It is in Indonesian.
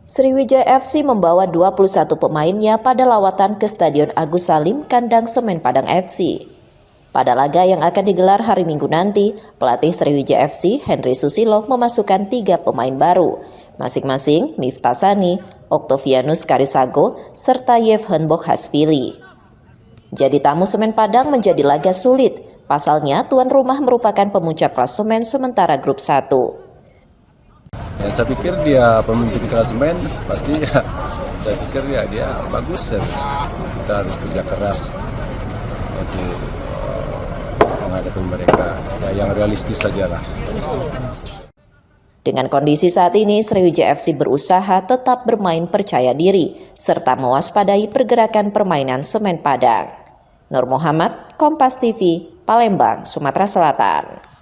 Sriwijaya FC membawa 21 pemainnya pada lawatan ke Stadion Agus Salim kandang Semen Padang FC. Pada laga yang akan digelar hari Minggu nanti, pelatih Sriwijaya FC, Henry Susilo, memasukkan 3 pemain baru, masing-masing Miftah Sani, Octavianus Karisago, serta Yevhen Bokhashvili. Jadi tamu Semen Padang menjadi laga sulit, pasalnya tuan rumah merupakan pemuncak klasemen sementara grup 1. Ya, saya pikir dia pemimpin klasemen, pasti ya, saya pikir dia bagus. Kita harus kerja keras untuk menghadapi mereka, ya, yang realistis sajalah. Dengan kondisi saat ini, Sriwijaya FC berusaha tetap bermain percaya diri, serta mewaspadai pergerakan permainan Semen Padang. Nur Muhammad, Kompas TV, Palembang, Sumatera Selatan.